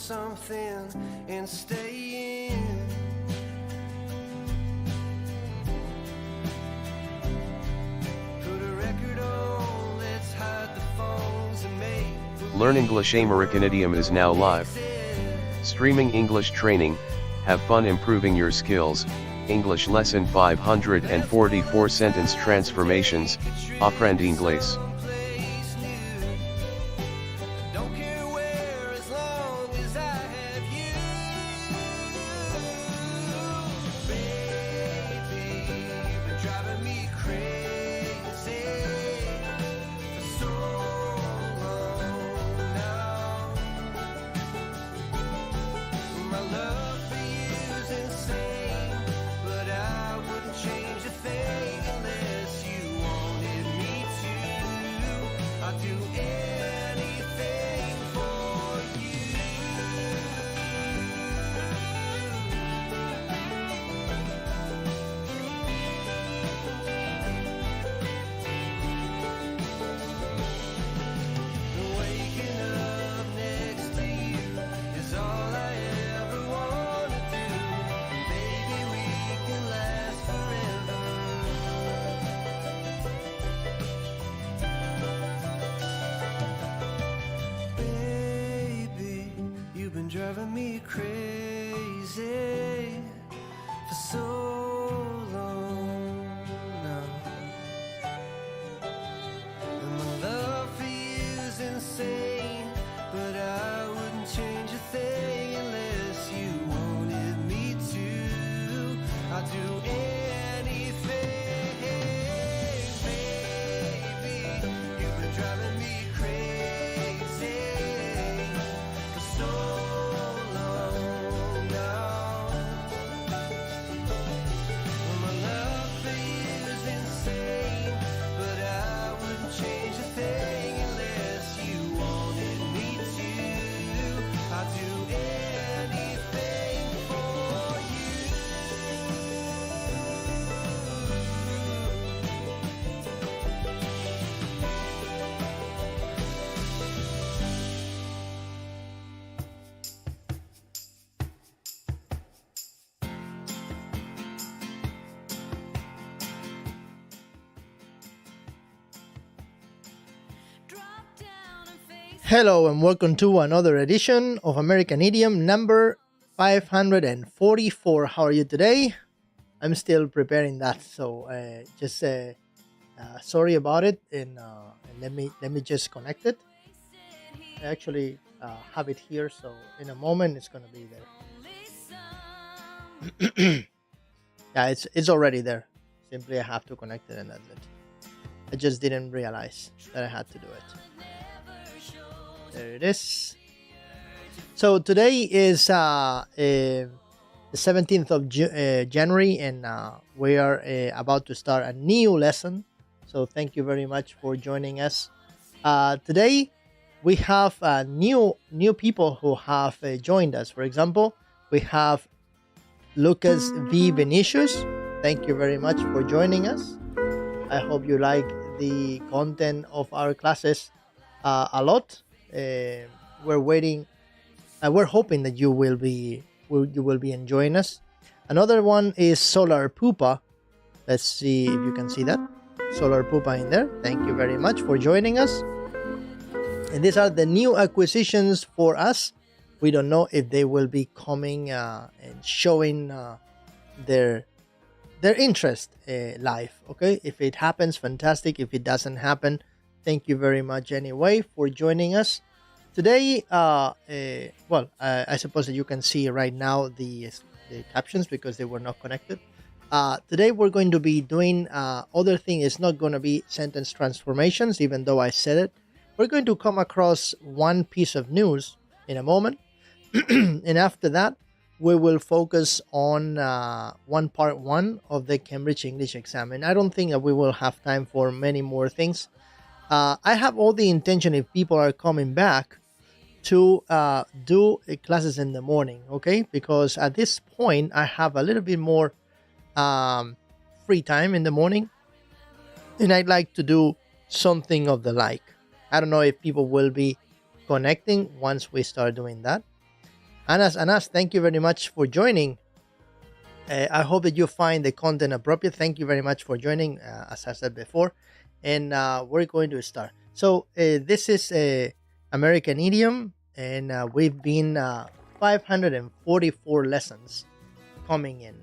something and stay in. Put a record on, let's hide the phones and make. Learn English American Idiom is now live. Streaming English training, have fun improving your skills. English lesson 544 sentence transformations, Aprende Inglés. Don't care where as long as I have you. Baby, you've been driving me crazy for so long now. My love for you's insane, but I wouldn't change a thing unless you wanted me to. I'd do anything for you. Waking up next to you is all I ever wanna do. Maybe we can last forever. Baby, you've been driving me crazy for so long now. And my love for you's insane, but I wouldn't change a thing unless you wanted me to. I'd do anything, baby. You've been driving me crazy for so long now. My love for you's insane, but I wouldn't change a thing unless you wanted me to. I'd do anything for you. Hello and welcome to another edition of American Idiom number 544. How are you today? I'm still preparing that, so just sorry about it, and let me just connect it. I actually have it here, so in a moment it's gonna be there. Yeah, it's already there. Simply I have to connect it, and that's it. I just didn't realize that I had to do it. There it is. So today is the 17th of January, and we are about to start a new lesson. So thank you very much for joining us. Today we have new people who have joined us. For example, we have Lucas V. Vinicius. Thank you very much for joining us. I hope you like the content of our classes a lot. We're waiting. We're hoping that you will be enjoying us. Another one is Solar Pupa. Let's see if you can see that. Solar Pupa in there. Thank you very much for joining us. And these are the new acquisitions for us. We don't know if they will be coming and showing their interest live. Okay, if it happens, fantastic. If it doesn't happen, thank you very much anyway for joining us today. I suppose that you can see right now the captions because they were not connected. Today we're going to be doing other thing. It's not going to be sentence transformations, even though I said it. We're going to come across one piece of news in a moment, and after that we will focus on part one of the Cambridge English exam. And I don't think that we will have time for many more things. I have all the intention, if people are coming back, to do classes in the morning, okay? Because at this point, I have a little bit more free time in the morning, and I'd like to do something of the like. I don't know if people will be connecting once we start doing that. Anas, thank you very much for joining. I hope that you find the content appropriate. Thank you very much for joining, as I said before. And we're going to start. So this is a American idiom, and we've been 544 lessons coming in.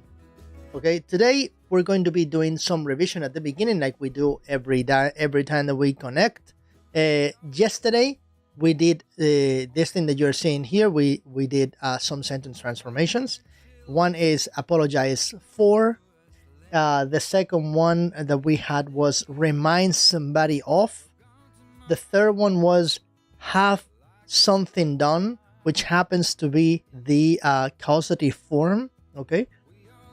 Okay, today we're going to be doing some revision at the beginning, like we do every time that we connect. Yesterday we did this thing that you're seeing here. We did some sentence transformations. One is apologize for. The second one that we had was remind somebody of. The third one was have something done, which happens to be the causative form. Okay.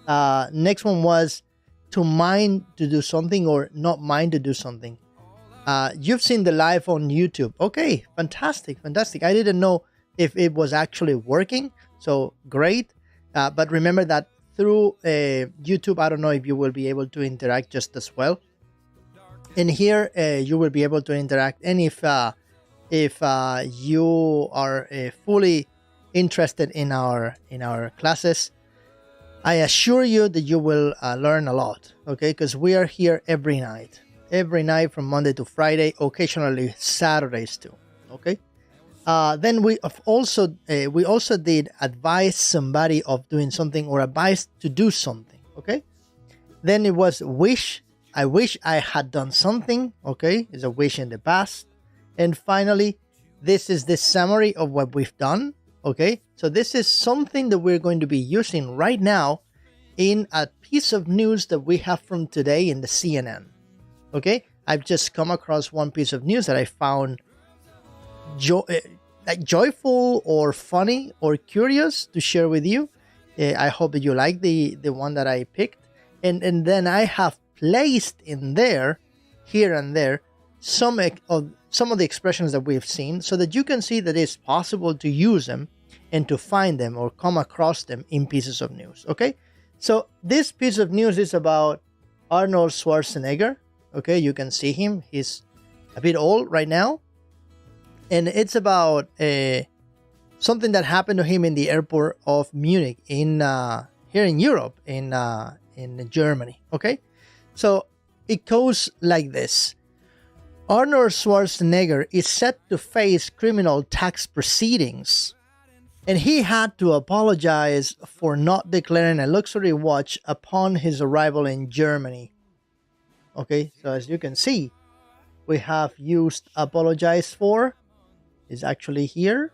Next one was to mind to do something or not mind to do something. You've seen the live on YouTube. Okay, fantastic. I didn't know if it was actually working. So great. But remember that through YouTube, I don't know if you will be able to interact just as well. And here you will be able to interact. And if you are fully interested in our classes, I assure you that you will learn a lot. Okay, because we are here every night from Monday to Friday, occasionally Saturdays too. Okay. Then we also did advise somebody of doing something or advise to do something. Okay. Then it was wish. I wish I had done something. Okay, it's a wish in the past. And finally, this is the summary of what we've done. Okay, so this is something that we're going to be using right now in a piece of news that we have from today in the CNN. Okay, I've just come across one piece of news that I found joyful or funny or curious to share with you. I hope that you like the one that I picked, and then I have placed in there, here and there, some of the expressions that we've seen, so that you can see that it's possible to use them and to find them or come across them in pieces of news. Okay, so this piece of news is about Arnold Schwarzenegger. Okay, you can see him. He's a bit old right now. And it's about something that happened to him in the airport of Munich here in Europe, in Germany. Okay, so it goes like this. Arnold Schwarzenegger is set to face criminal tax proceedings, and he had to apologize for not declaring a luxury watch upon his arrival in Germany. Okay, so as you can see, we have used apologize for. Is actually here.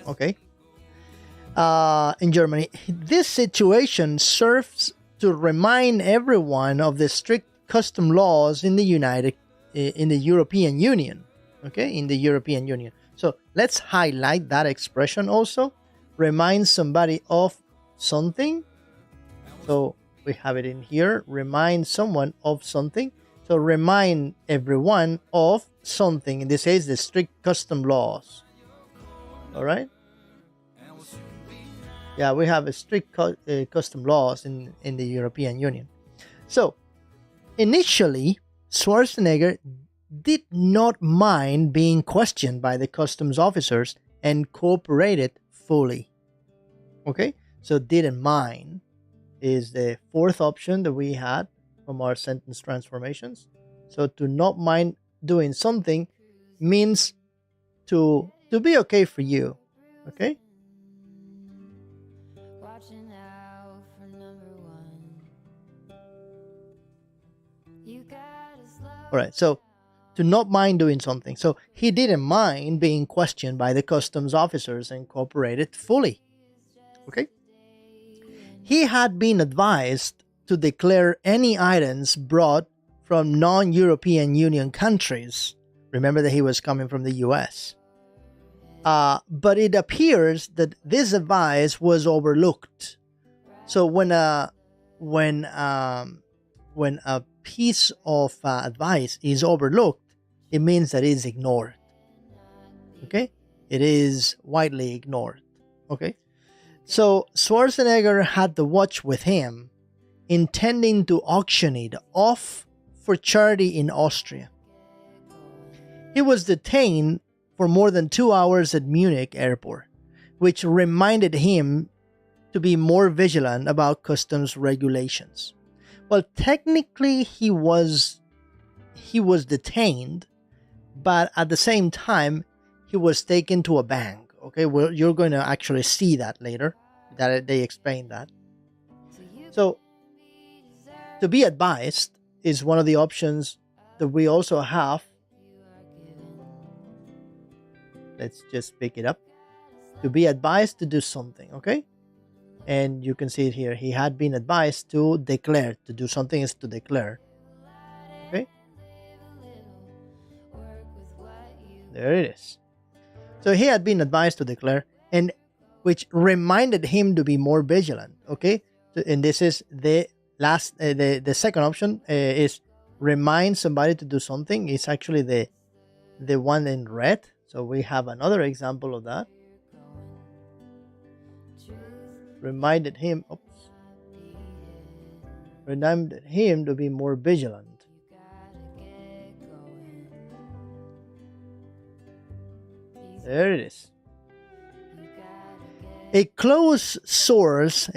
Okay. In Germany, this situation serves to remind everyone of the strict custom laws in the European Union. Okay, in the European Union. So let's highlight that expression also. Remind somebody of something. So we have it in here. Remind someone of something. So remind everyone of something. In this case, the strict custom laws. All right. Yeah, we have a strict custom laws in the European Union. So initially, Schwarzenegger did not mind being questioned by the customs officers and cooperated fully. Okay, so didn't mind is the fourth option that we had from our sentence transformations. So to not mind doing something means to be okay for you. Okay. Watching out for number one. You gotta slow. All right. So to not mind doing something. So he didn't mind being questioned by the customs officers and cooperated fully. Okay. He had been advised to declare any items brought from non-European Union countries. Remember that he was coming from the US. But it appears that this advice was overlooked. So when a piece of advice is overlooked, it means that it's ignored. Okay? It is widely ignored. Okay? So Schwarzenegger had the watch with him, intending to auction it off for charity in Austria. He was detained for more than 2 hours at Munich airport, which reminded him to be more vigilant about customs regulations. Well, technically he was detained, but at the same time he was taken to a bank. Okay, well, you're going to actually see that later, that they explain that. So to be advised is one of the options that we also have. Let's just pick it up. To be advised to do something, okay? And you can see it here. He had been advised to declare. To do something is to declare. Okay? There it is. So he had been advised to declare, and which reminded him to be more vigilant. Okay? And this is the last, the second option is remind somebody to do something. It's actually the one in red. So we have another example of that. Reminded him to be more vigilant. There it is. A close source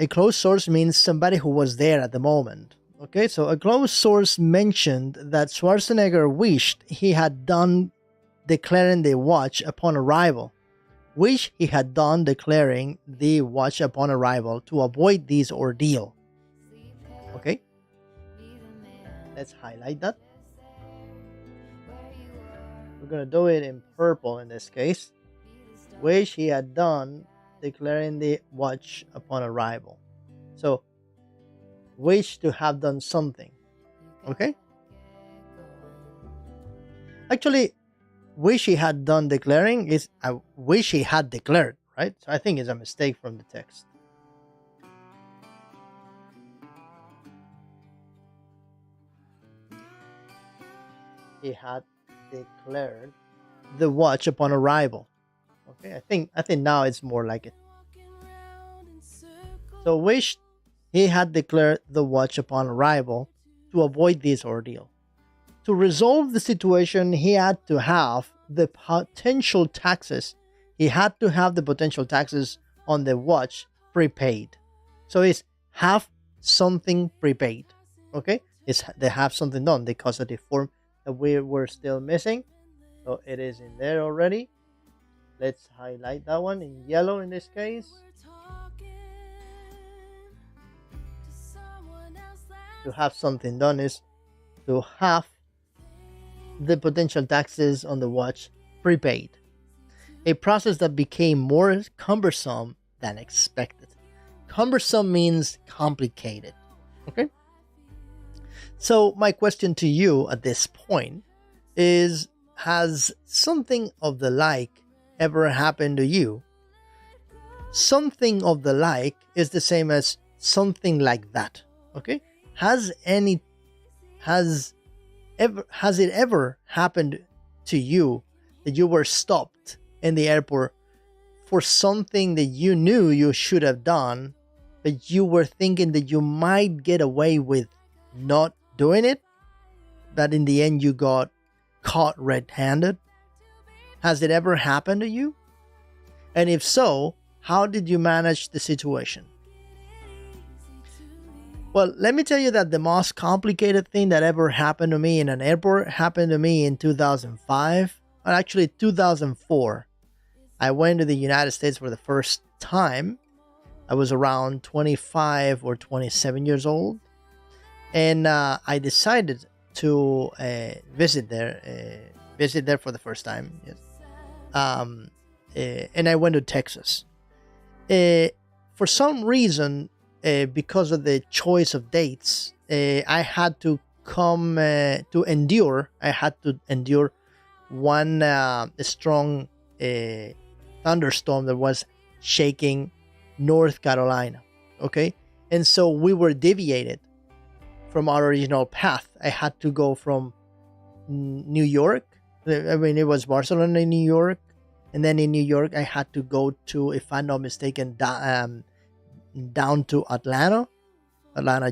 means somebody who was there at the moment. Okay, so a close source mentioned that Schwarzenegger wished he had done declaring the watch upon arrival. To avoid this ordeal. Okay, let's highlight that. We're going to do it in purple in this case. Wish he had done declaring the watch upon arrival. So, wish to have done something. Okay? Actually, wish he had done declaring is I wish he had declared, right? So I think it's a mistake from the text. He had declared the watch upon arrival. Okay, I think now it's more like it. So wished he had declared the watch upon arrival to avoid this ordeal. To resolve the situation, he had to have the potential taxes. He had to have the potential taxes on the watch prepaid. So it's have something prepaid. Okay, it's they have something done. The causative form that we were still missing. So it is in there already. Let's highlight that one in yellow in this case. To have something done is to have the potential taxes on the watch prepaid. A process that became more cumbersome than expected. Cumbersome means complicated. Okay? So my question to you at this point is, has something of the like ever happened to you? Something of the like is the same as something like that. Okay? Has it ever happened to you that you were stopped in the airport for something that you knew you should have done, but you were thinking that you might get away with not doing it, but in the end you got caught red-handed? Has it ever happened to you? And if so, how did you manage the situation? Well, let me tell you that the most complicated thing that ever happened to me in an airport happened to me in 2005, or actually 2004. I went to the United States for the first time. I was around 25 or 27 years old. And I decided to visit there for the first time. Yes. And I went to Texas. For some reason, because of the choice of dates, I had to endure one strong thunderstorm that was shaking North Carolina. Okay, and so we were deviated from our original path. I had to go from New York. I mean, it was Barcelona, New York, and then in New York, I had to go to, if I'm not mistaken, down to Atlanta,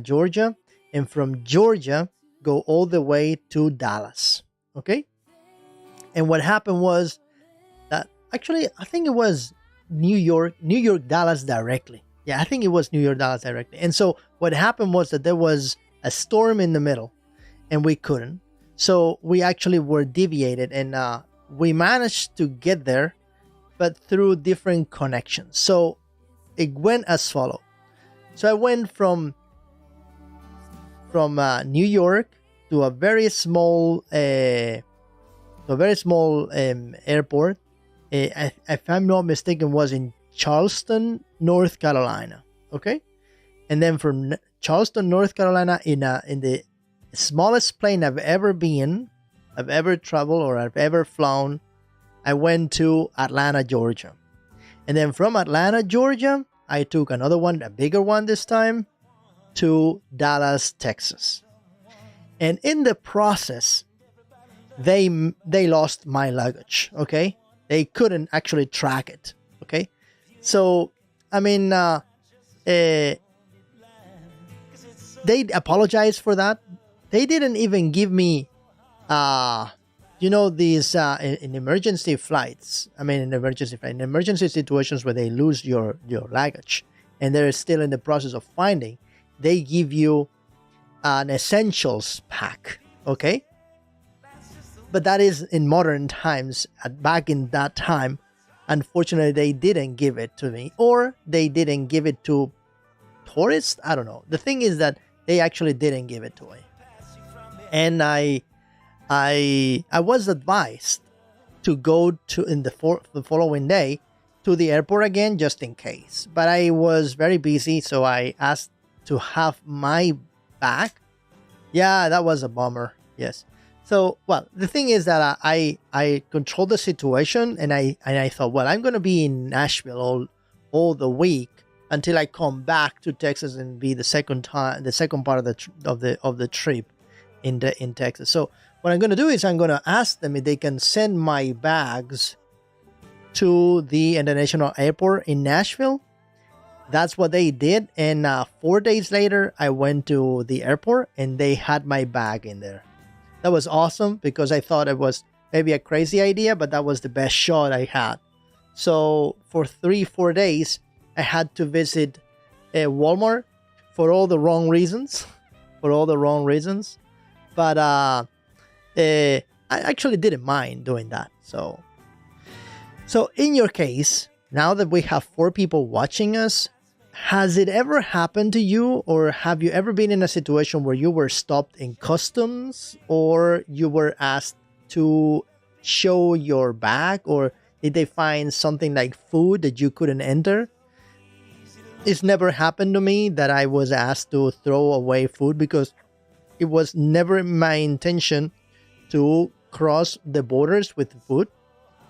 Georgia, and from Georgia, go all the way to Dallas. Okay, and what happened was, actually, I think it was New York, Dallas directly. Yeah, I think it was New York, Dallas directly. And so what happened was that there was a storm in the middle, and we couldn't. So we actually were deviated, and we managed to get there, but through different connections. So it went as follows. So I went from New York to a very small airport. If I'm not mistaken, was in Charleston, North Carolina. Okay, and then from Charleston, North Carolina, in the smallest plane I've ever traveled, or I've ever flown, I went to Atlanta, Georgia, and then from Atlanta, Georgia, I took another one, a bigger one this time, to Dallas, Texas. And in the process, they lost my luggage. Okay, they couldn't actually track it. Okay, so I mean, they apologized for that. They didn't even give me, these in emergency flights. I mean, in emergency situations where they lose your luggage, and they're still in the process of finding, they give you an essentials pack. Okay, but that is in modern times. Back in that time, unfortunately, they didn't give it to me, or they didn't give it to tourists. I don't know. The thing is that they actually didn't give it to me, and I was advised to go to the following day to the airport again, just in case. But I was very busy, so I asked to have my bag. Yeah, that was a bummer. Yes. So, well, the thing is that I controlled the situation, and I thought, well, I'm going to be in Nashville all the week until I come back to Texas and be the second part of the trip in Texas. So what I'm going to do is I'm going to ask them if they can send my bags to the international airport in Nashville. That's what they did, and 4 days later, I went to the airport, and they had my bag in there. That was awesome, because I thought it was maybe a crazy idea, but that was the best shot I had. So for 3-4 days, I had to visit Walmart for all the wrong reasons. But I actually didn't mind doing that. So in your case, now that we have 4 people watching us, has it ever happened to you, or have you ever been in a situation where you were stopped in customs, or you were asked to show your bag, or did they find something like food that you couldn't enter? It's never happened to me that I was asked to throw away food, because it was never my intention to cross the borders with food,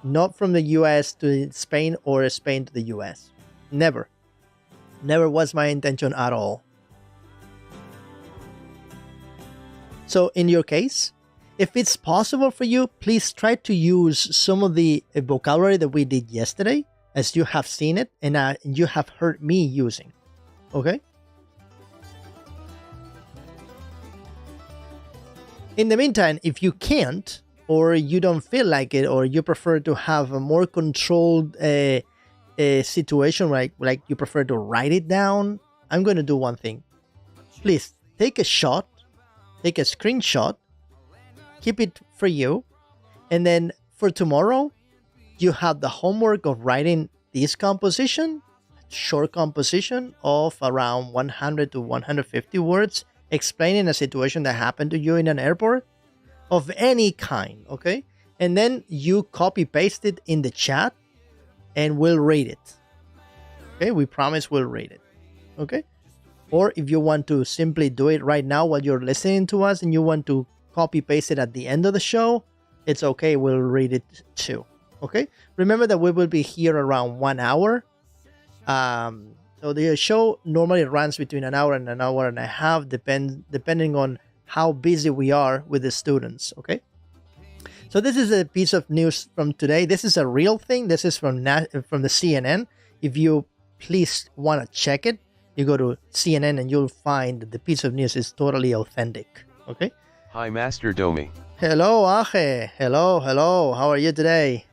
not from the US to Spain or Spain to the US. Never was my intention at all. So in your case, if it's possible for you, please try to use some of the vocabulary that we did yesterday, as you have seen it and you have heard me using. Okay? In the meantime, if you can't, or you don't feel like it, or you prefer to have a more controlled situation, like you prefer to write it down, I'm going to do one thing. Please take a screenshot, keep it for you, and then for tomorrow, you have the homework of writing this short composition of around 100 to 150 words, explaining a situation that happened to you in an airport of any kind, okay? And then you copy paste it in the chat, and we'll read it. Okay, we promise we'll read it. Okay? Or if you want to simply do it right now while you're listening to us, and you want to copy paste it at the end of the show, it's okay, we'll read it too. Okay? Remember that we will be here around 1 hour. So the show normally runs between an hour and an hour and a half, depending on how busy we are with the students. Okay? So this is a piece of news from today. This is a real thing. This is from the CNN. If you please want to check it, you go to CNN and you'll find that the piece of news is totally authentic. Okay? Hi, Master Domi. Hello, Aje. Hello. How are you today?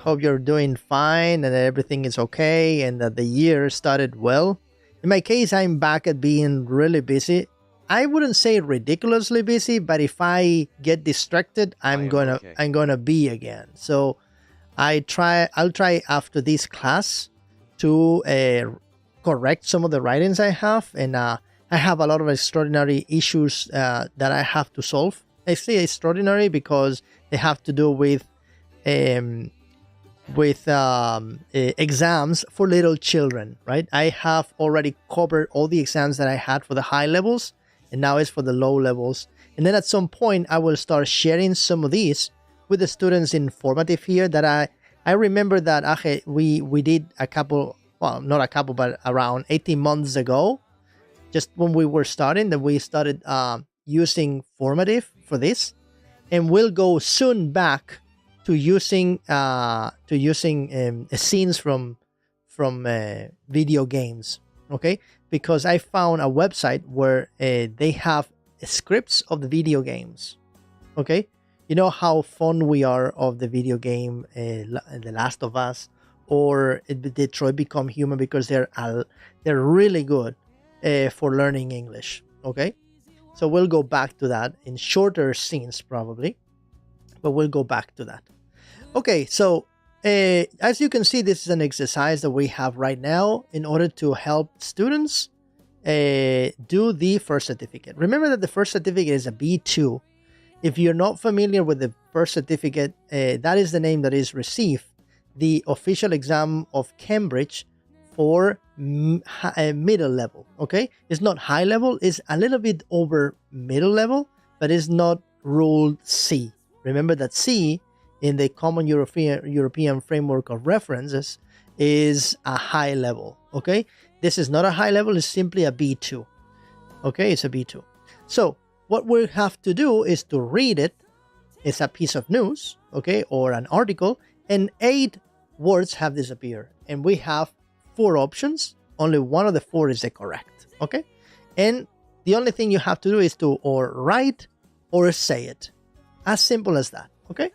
hope you're doing fine and that everything is okay and that the year started well. In my case, I'm back at being really busy. I wouldn't say ridiculously busy, but if I get distracted, I'm gonna be again. So I'll try after this class to correct some of the writings I have, and I have a lot of extraordinary issues that I have to solve. I say extraordinary because they have to do with exams for little children, right? I have already covered all the exams that I had for the high levels, and now it's for the low levels. And then at some point, I will start sharing some of these with the students in formative here. That I remember that we did a couple, well, not a couple, but around 18 months ago, just when we were starting, that we started using formative for this, and we'll go soon back to using scenes from video games. Okay, because I found a website where they have scripts of the video games. Okay, you know how fond we are of the video game The Last of Us or Detroit Become Human, because they're really good for learning English. Okay, so we'll go back to that in shorter scenes probably, but we'll go back to that. Okay, so as you can see, this is an exercise that we have right now in order to help students do the first certificate. Remember that the first certificate is a B2. If you're not familiar with the first certificate, that is the name that is received, the official exam of Cambridge for middle level. Okay, it's not high level, it's a little bit over middle level, but it's not ruled C. Remember that C in the common European framework of references is a high level. Okay, this is not a high level, it's simply a B2. Okay, it's a B2. So what we have to do is to read it. It's a piece of news, okay, or an article, and 8 words have disappeared, and we have 4 options. Only one of the 4 is the correct. Okay, and the only thing you have to do is to or write or say it. As simple as that. Okay,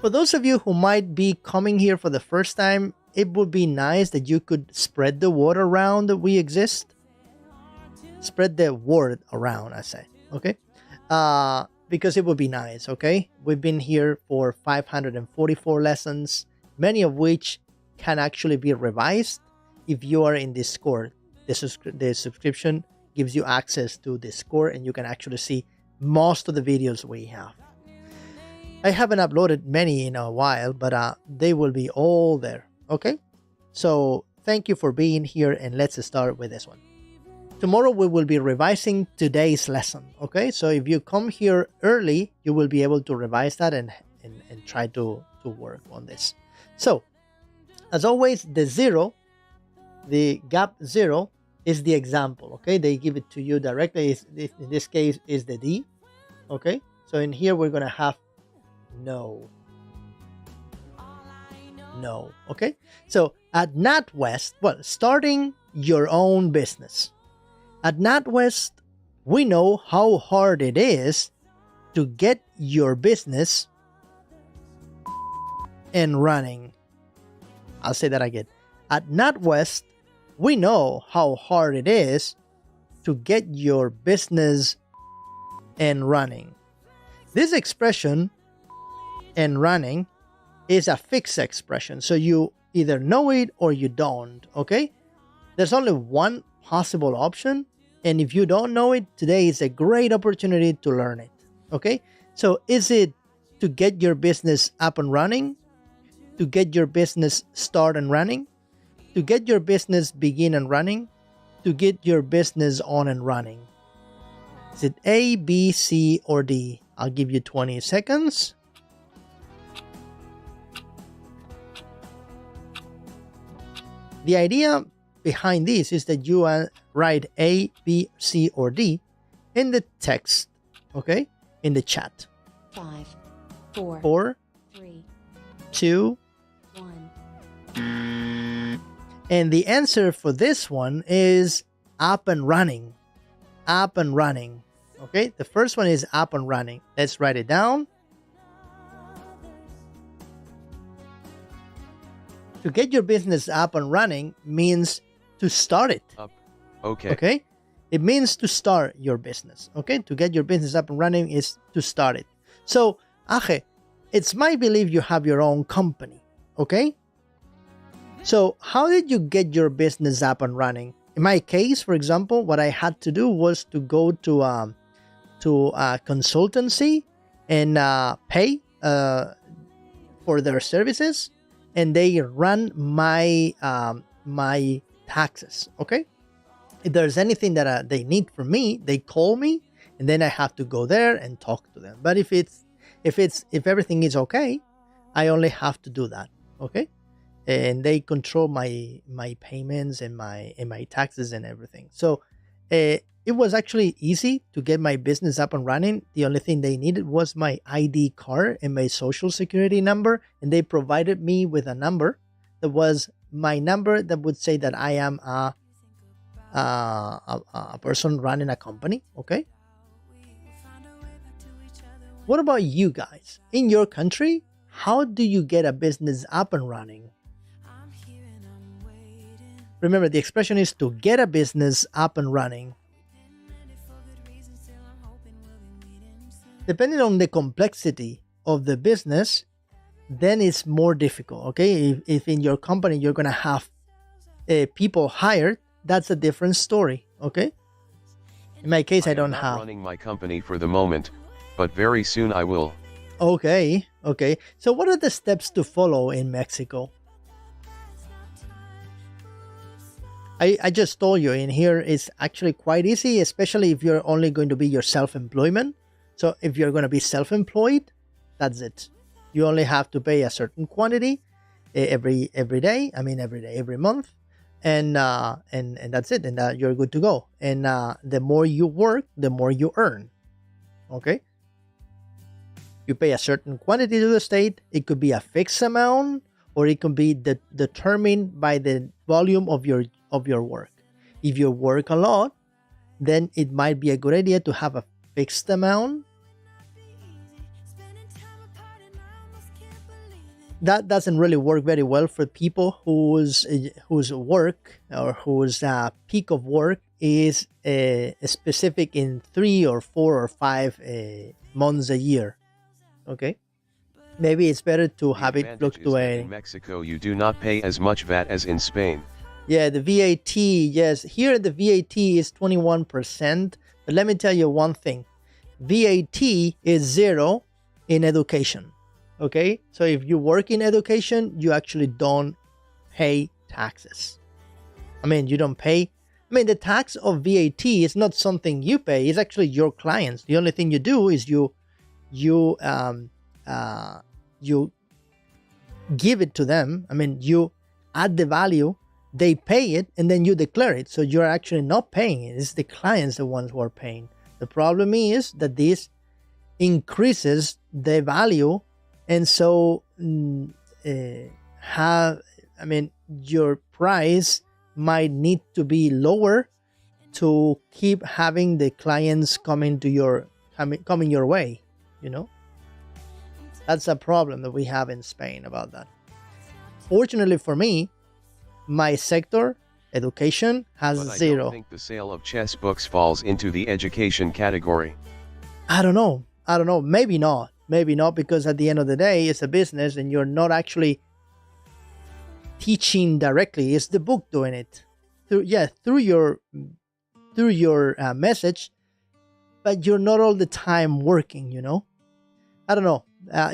for those of you who might be coming here for the first time, it would be nice that you could spread the word around that we exist. Spread the word around, I say. Okay, because it would be nice. Okay, we've been here for 544 lessons, many of which can actually be revised if you are in Discord. The subscription gives you access to Discord, and you can actually see most of the videos we have. I haven't uploaded many in a while, but they will be all there. Okay, so thank you for being here, and let's start with this one. Tomorrow we will be revising today's lesson. Okay, so if you come here early, you will be able to revise that and try to work on this. So as always, the gap 0 is the example. Okay, they give it to you directly. In this case is the D. Okay, so in here we're gonna have no. Okay, so at NatWest, well, starting your own business. At NatWest, we know how hard it is to get your business and running. I'll say that again. At NatWest, we know how hard it is to get your business and running. This expression, and running, is a fixed expression. So you either know it or you don't. Okay? There's only one possible option. And if you don't know it, today is a great opportunity to learn it. Okay? So is it to get your business up and running? To get your business start and running? To get your business begin and running? To get your business on and running? Is it A, B, C, or D? I'll give you 20 seconds. The idea behind this is that you write A, B, C, or D in the text, okay? In the chat. 5, 4, 4, 3, 2, 1. and the answer for this one is up and running. Up and running. Okay, the first one is up and running. Let's write it down. To get your business up and running means to start it. Up. Okay. Okay? It means to start your business. Okay? To get your business up and running is to start it. So, Aje, it's my belief you have your own company. Okay? So, how did you get your business up and running? In my case, for example, what I had to do was to go to a consultancy and pay for their services, and they run my my taxes. Okay, if there's anything that they need from me, they call me, and then I have to go there and talk to them. But if everything is okay, I only have to do that. Okay. And they control my payments and my taxes and everything. So it was actually easy to get my business up and running. The only thing they needed was my ID card and my social security number, and they provided me with a number that was my number that would say that I am a person running a company. Okay. What about you guys? In your country, how do you get a business up and running? Remember, the expression is to get a business up and running. Depending on the complexity of the business, then it's more difficult. Okay, if in your company you're gonna have people hired, that's a different story. Okay, in my case, I don't am not have. running my company for the moment, but very soon I will. Okay. So what are the steps to follow in Mexico? I just told you in here it's actually quite easy, especially if you're only going to be your self-employment. So if you're going to be self-employed, that's it. You only have to pay a certain quantity every day. I mean every month, and that's it. And you're good to go. And the more you work, the more you earn. Okay. You pay a certain quantity to the state. It could be a fixed amount, or it can be determined by the volume of your work. If you work a lot, then it might be a good idea to have a fixed amount. That doesn't really work very well for people whose work or whose peak of work is specific in 3 or 4 or 5 months a year. Okay. Maybe it's better to have it fluctuate. In Mexico, you do not pay as much VAT as in Spain. Yeah, the VAT, yes. Here the VAT is 21%. But let me tell you one thing. VAT is 0 in education. Okay? So if you work in education, you actually don't pay taxes. I mean, you don't pay. I mean, the tax of VAT is not something you pay. It's actually your clients. The only thing you do is you give it to them. I mean, you add the value, they pay it, and then you declare it. So you're actually not paying it. It's the clients, the ones who are paying. The problem is that this increases the value, and so your price might need to be lower to keep having the clients coming your way. You know, that's a problem that we have in Spain about that. Fortunately for me, my sector, education, has But 0. I don't think the sale of chess books falls into the education category. I don't know. Maybe not, because at the end of the day, it's a business and you're not actually teaching directly. It's the book doing it through your message, but you're not all the time working, you know. I don't know.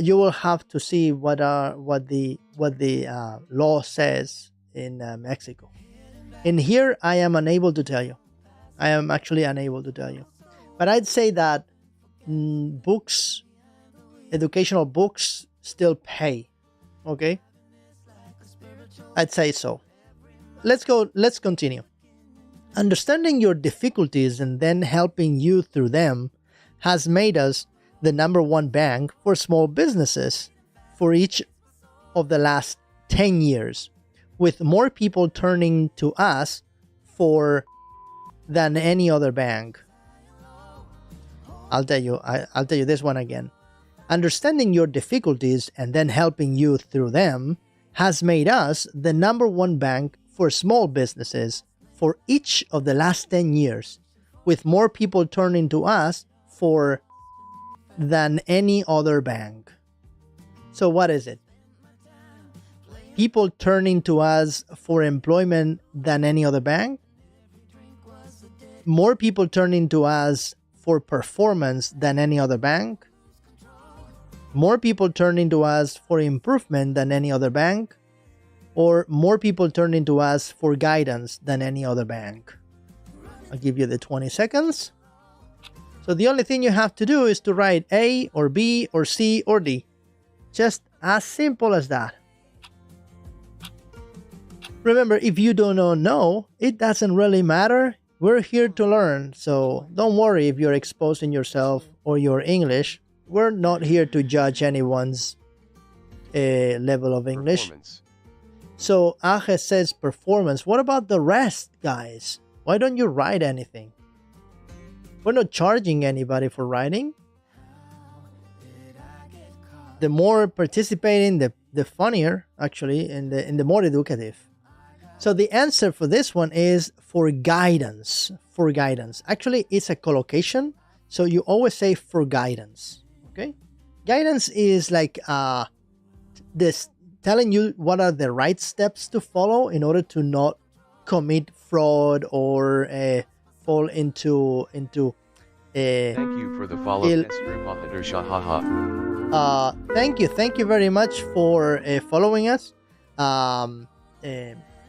You will have to see what the law says in Mexico. In here, I am unable to tell you. I am actually unable to tell you. But I'd say that books, educational books, still pay. Okay? I'd say so. Let's continue. Understanding your difficulties and then helping you through them has made us the #1 bank for small businesses for each of the last 10 years, with more people turning to us than any other bank. I'll tell you this one again. Understanding your difficulties and then helping you through them has made us the number one bank for small businesses for each of the last 10 years, with more people turning to us for than any other bank. So what is it? People turning to us for employment than any other bank? More people turning to us for performance than any other bank? More people turning to us for improvement than any other bank? Or more people turning to us for guidance than any other bank? I'll give you the 20 seconds. So the only thing you have to do is to write A or B or C or D. Just as simple as that. Remember, if you do not know, it doesn't really matter. We're here to learn, so don't worry if you're exposing yourself or your English. We're not here to judge anyone's level of English. Performance. So Aje says performance. What about the rest, guys? Why don't you write anything? We're not charging anybody for writing. The more participating, the funnier, actually, and the more educative. So the answer for this one is for guidance. For guidance. Actually, it's a collocation, so you always say for guidance. Okay? Guidance is like this telling you what are the right steps to follow in order to not commit fraud or fall into Thank you for the follow. thank you very much for following us.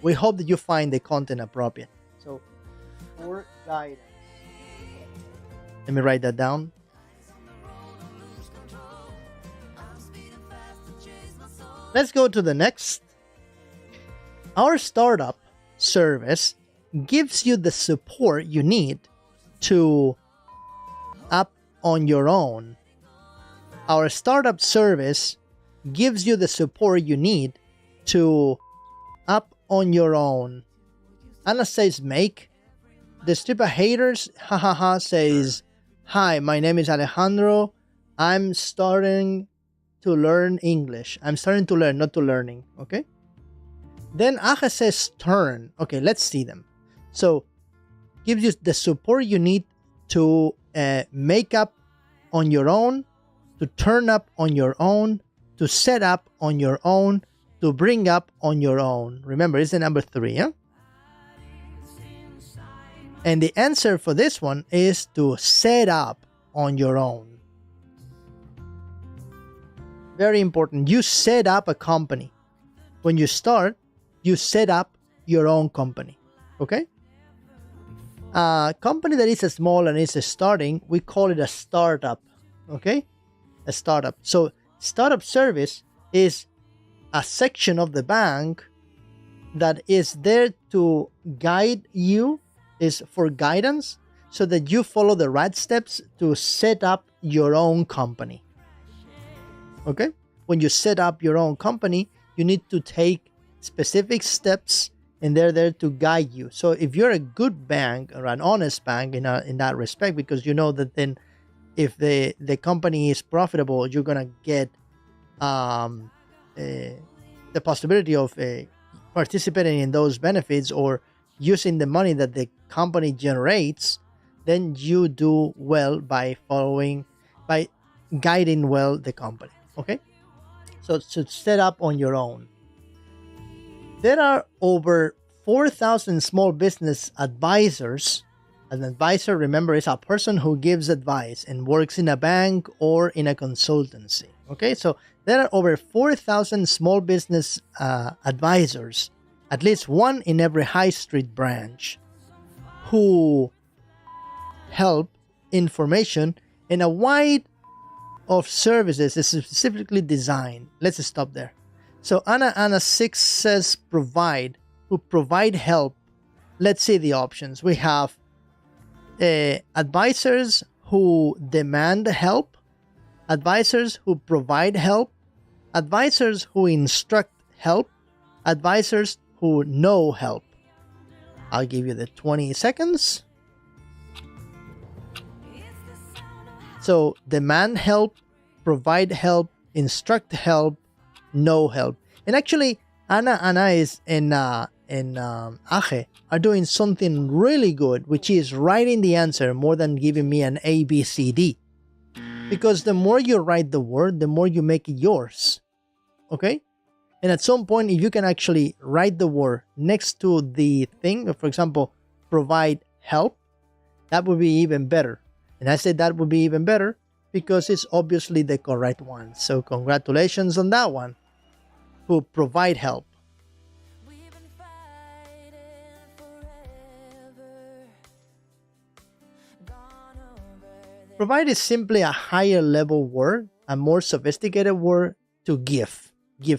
We hope that you find the content appropriate. So, for guidance. Let me write that down. Let's go to the next. Our startup service gives you the support you need to up on your own. Our startup service gives you the support you need to up on your own. Anna says make. The stripper haters says, hi, my name is Alejandro. I'm starting to learn English. I'm starting to learn, not to learning. Okay. Then Aja says turn. Okay, let's see them. So gives you the support you need to make up on your own, to turn up on your own, to set up on your own, to bring up on your own. Remember, it's the number 3, huh? And the answer for this one is to set up on your own. Very important. You set up a company. When you start, you set up your own company. Okay? A company that is small and is starting, we call it a startup. Okay? A startup. So, startup service is a section of the bank that is there to guide you, is for guidance, so that you follow the right steps to set up your own company. Okay? When you set up your own company, you need to take specific steps, and they're there to guide you. So if you're a good bank or an honest bank in that respect, because you know that then if the company is profitable, you're going to get the possibility of participating in those benefits or using the money that the company generates, then you do well by guiding well the company. Okay? So set up on your own. There are over 4,000 small business advisors. An advisor, remember, is a person who gives advice and works in a bank or in a consultancy. Okay, so there are over 4,000 small business advisors, at least one in every high street branch, who help information in a wide of services is specifically designed. Let's stop there. So Anna 6 says provide, who provide help. Let's see the options. We have advisors who demand help, advisors who provide help, advisors who instruct help, advisors who know help. I'll give you the 20 seconds. So demand help, provide help, instruct help, know help. And actually, Ana is and Aje are doing something really good, which is writing the answer more than giving me an A, B, C, D. Because the more you write the word, the more you make it yours. Okay? And at some point, if you can actually write the word next to the thing, for example, provide help, that would be even better. And I said that would be even better because it's obviously the correct one. So congratulations on that one. Who provide help. We've been fighting forever. Gone over the Provide is simply a higher level word, a more sophisticated word to give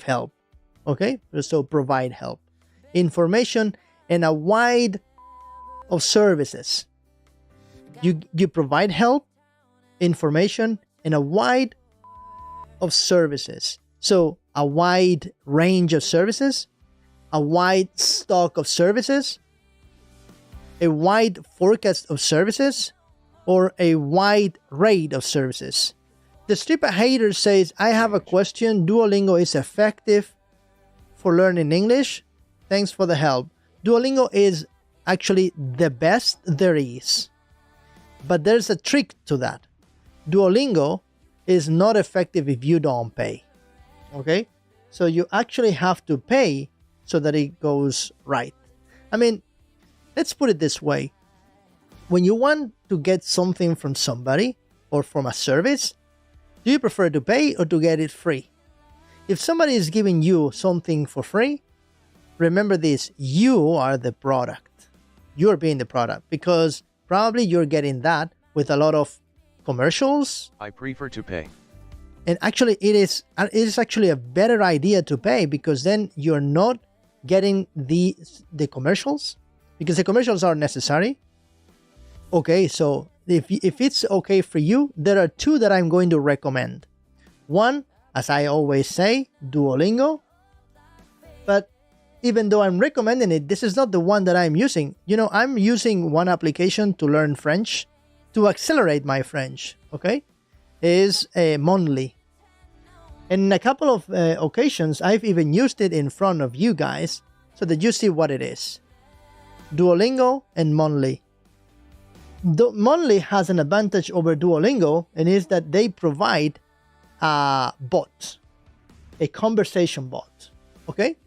help. Okay? So provide help. Information and a wide of services. You provide help, information, and a wide of services. So a wide range of services, a wide stock of services, a wide forecast of services, or a wide rate of services. The Strip Hater says, I have a question. Duolingo is effective for learning English. Thanks for the help. Duolingo is actually the best there is. But there's a trick to that. Duolingo is not effective if you don't pay. Okay? So you actually have to pay so that it goes right. I mean, let's put it this way. When you want to get something from somebody or from a service, do you prefer to pay or to get it free? If somebody is giving you something for free, remember this, you are the product. You're being the product because probably you're getting that with a lot of commercials. I prefer to pay. And actually, it is actually a better idea to pay because then you're not getting the commercials because the commercials are necessary. Okay, so if it's okay for you, there are two that I'm going to recommend. One, as I always say, Duolingo. But even though I'm recommending it, this is not the one that I'm using. You know, I'm using one application to learn French, to accelerate my French, okay? Is Monthly. And in a couple of occasions, I've even used it in front of you guys so that you see what it is. Duolingo and Monthly. Monthly has an advantage over Duolingo, and is that they provide a bot, a conversation bot, okay?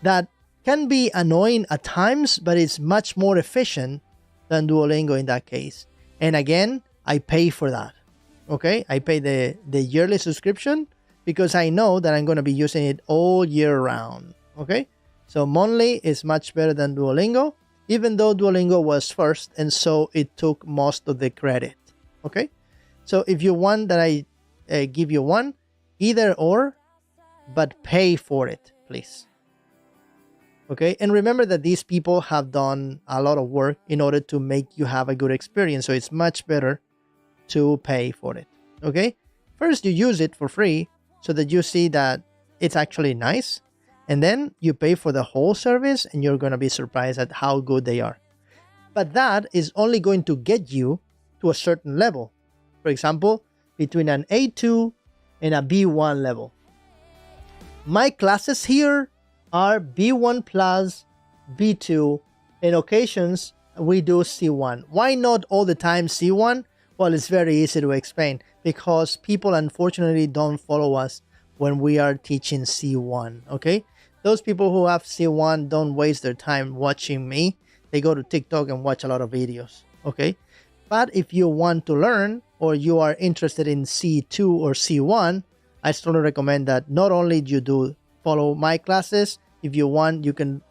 That can be annoying at times, but it's much more efficient than Duolingo in that case. And again, I pay for that, okay? I pay the yearly subscription because I know that I'm going to be using it all year round, okay? So Monthly is much better than Duolingo, even though Duolingo was first, and so it took most of the credit, okay? So if you want that I give you one, either or, but pay for it, please. Okay, and remember that these people have done a lot of work in order to make you have a good experience, so it's much better to pay for it. Okay, first you use it for free so that you see that it's actually nice, and then you pay for the whole service and you're going to be surprised at how good they are. But that is only going to get you to a certain level. For example, between an A2 and a B1 level. My classes here are B1 plus, B2, and occasions we do C1. Why not all the time C1? Well, it's very easy to explain because people unfortunately don't follow us when we are teaching C1, okay? Those people who have C1 don't waste their time watching me. They go to TikTok and watch a lot of videos, okay? But if you want to learn or you are interested in C2 or C1, I strongly recommend that not only do you do follow my classes. If you want, you can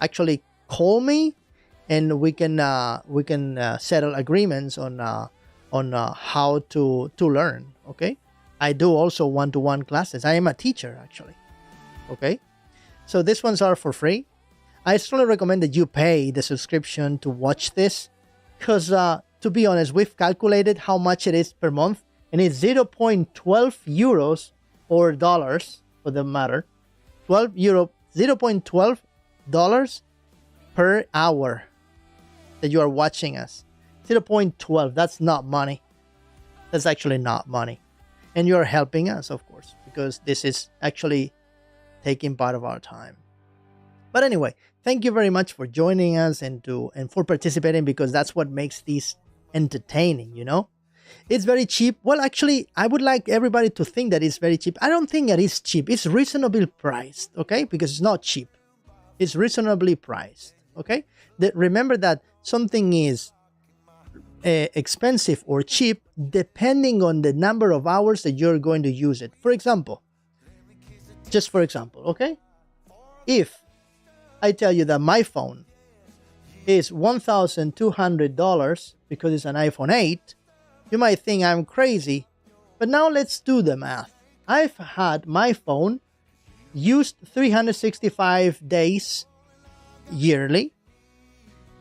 actually call me, and we can settle agreements on how to learn. Okay, I do also one-to-one classes. I am a teacher actually. Okay, so these ones are for free. I strongly recommend that you pay the subscription to watch this, because to be honest, we've calculated how much it is per month, and it's 0.12 euros or dollars for the matter. 0.12 dollars per hour that you are watching us. 0.12, that's not money. That's actually not money. And you're helping us, of course, because this is actually taking part of our time. But anyway, thank you very much for joining us and for participating, because that's what makes this entertaining, you know? It's very cheap. Well, actually, I would like everybody to think that it's very cheap. I don't think it is cheap. It's reasonably priced, okay? Because it's not cheap. It's reasonably priced, okay? Remember that something is expensive or cheap depending on the number of hours that you're going to use it. For example, just for example, okay? If I tell you that my phone is $1,200 because it's an iPhone 8, you might think I'm crazy, but now let's do the math. I've had my phone used 365 days yearly,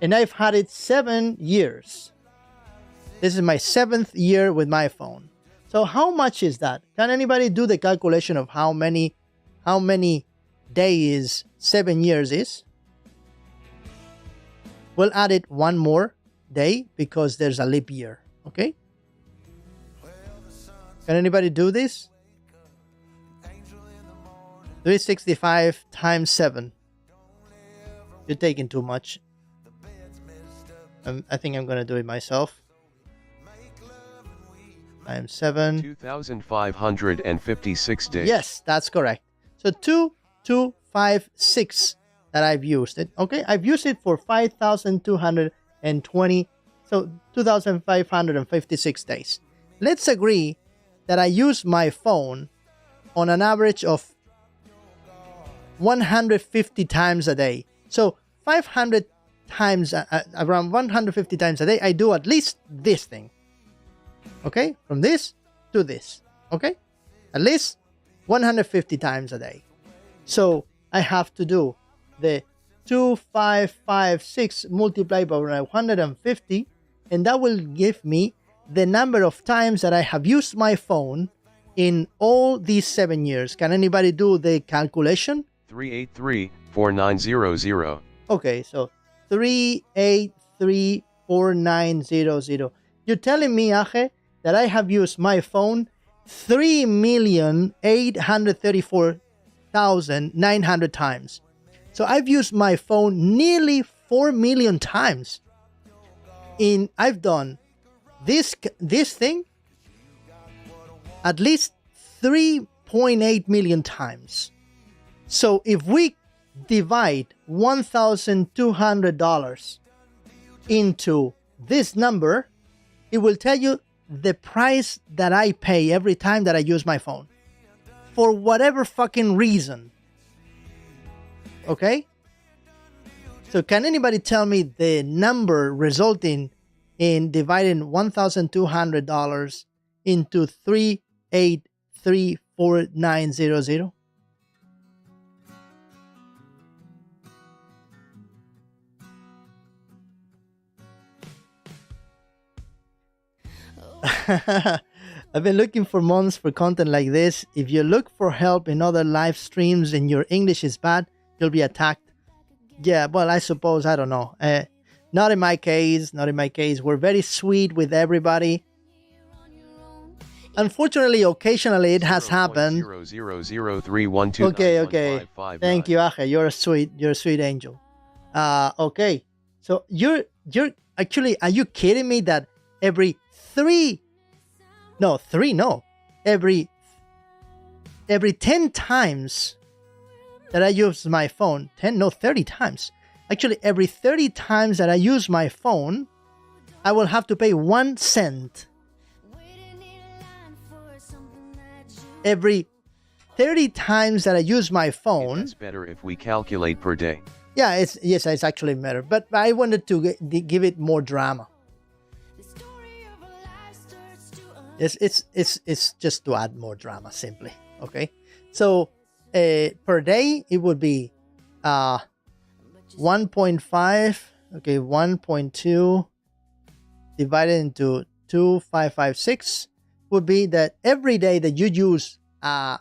and I've had it 7 years. This is my 7th year with my phone. So how much is that? Can anybody do the calculation of how many days 7 years is? We'll add it one more day because there's a leap year, okay? Can anybody do this? 365 times 7. You're taking too much. I think I'm going to do it myself. Times 7. 2,556 days. Yes, that's correct. So 2,256 that I've used it. Okay, I've used it for 5,220. So 2,556 days. Let's agree that I use my phone on an average of 150 times a day. So 500 times, around 150 times a day, I do at least this thing. Okay, from this to this. Okay, at least 150 times a day. So I have to do the 2,556 multiplied by 150, and that will give me the number of times that I have used my phone in all these 7 years. Can anybody do the calculation? 383,4900. Okay, so 3834900. You're telling me, Aje, that I have used my phone 3,834,900 times. So I've used my phone nearly 4 million times. I've done this thing at least 3.8 million times. So if we divide $1,200 into this number, it will tell you the price that I pay every time that I use my phone. For whatever fucking reason. Okay? So can anybody tell me the number resulting in dividing $1,200 into 3,834,900? I've been looking for months for content like this. If you look for help in other live streams and your English is bad, you'll be attacked. Yeah, well, I suppose, I don't know. Not in my case, We're very sweet with everybody. Unfortunately, occasionally it has happened. Okay. Thank you, Aje. You're a sweet angel. Okay. So you're actually, are you kidding me that every 10 times that I use my phone, 30 times. Actually, every 30 times that I use my phone, I will have to pay 1 cent. Every 30 times that I use my phone. It's better if we calculate per day. Yeah, it's actually better. But I wanted to give it more drama. It's just to add more drama, simply. Okay, so per day it would be 1.5. Okay, 1.2 divided into 2,556 would be that every day that you use a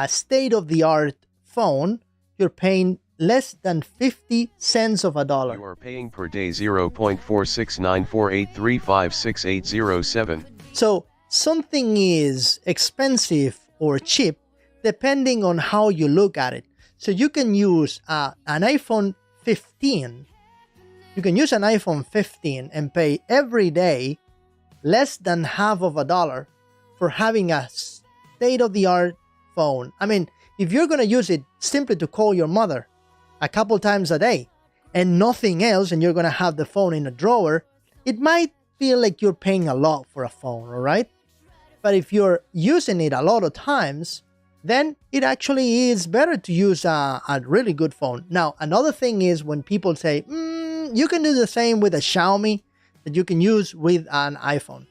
state-of-the-art phone, you're paying less than 50 cents of a dollar. You are paying per day 0.46948356807. So something is expensive or cheap depending on how you look at it. So you can use an iPhone 15. You can use an iPhone 15 and pay every day less than half of a dollar for having a state-of-the-art phone. I mean, if you're going to use it simply to call your mother a couple times a day and nothing else, and you're going to have the phone in a drawer, it might feel like you're paying a lot for a phone, all right? But if you're using it a lot of times, then it actually is better to use a really good phone. Now, another thing is when people say, you can do the same with a Xiaomi that you can use with an iPhone.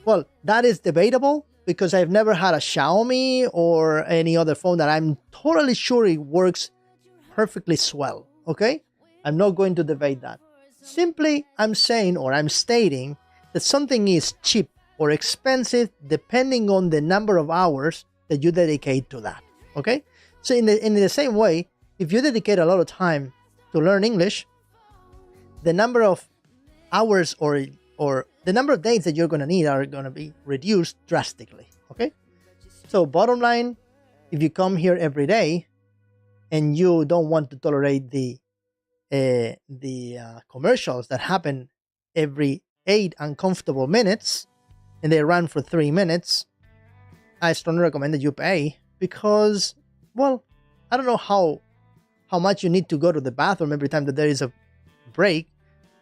Well, that is debatable because I've never had a Xiaomi or any other phone that I'm totally sure it works perfectly swell, okay? I'm not going to debate that. Simply, I'm saying or I'm stating that something is cheap or expensive depending on the number of hours that you dedicate to that, okay? So in the same way, if you dedicate a lot of time to learn English, the number of hours or the number of days that you're going to need are going to be reduced drastically, okay? So bottom line, if you come here every day and you don't want to tolerate the commercials that happen every 8 uncomfortable minutes and they run for 3 minutes, I strongly recommend that you pay because, well, I don't know how much you need to go to the bathroom every time that there is a break,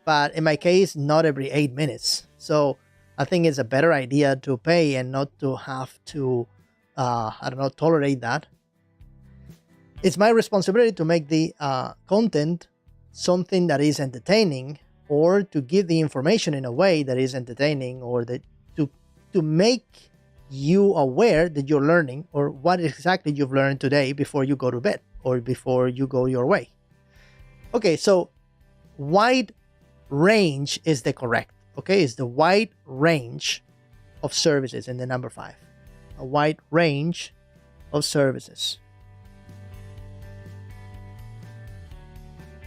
but in my case, not every 8 minutes. So I think it's a better idea to pay and not to have to, tolerate that. It's my responsibility to make the content something that is entertaining, or to give the information in a way that is entertaining, or that to make you aware that you're learning or what exactly you've learned today before you go to bed or before you go your way. Okay, so wide range is the correct, okay? It's the wide range of services in the number 5. A wide range of services.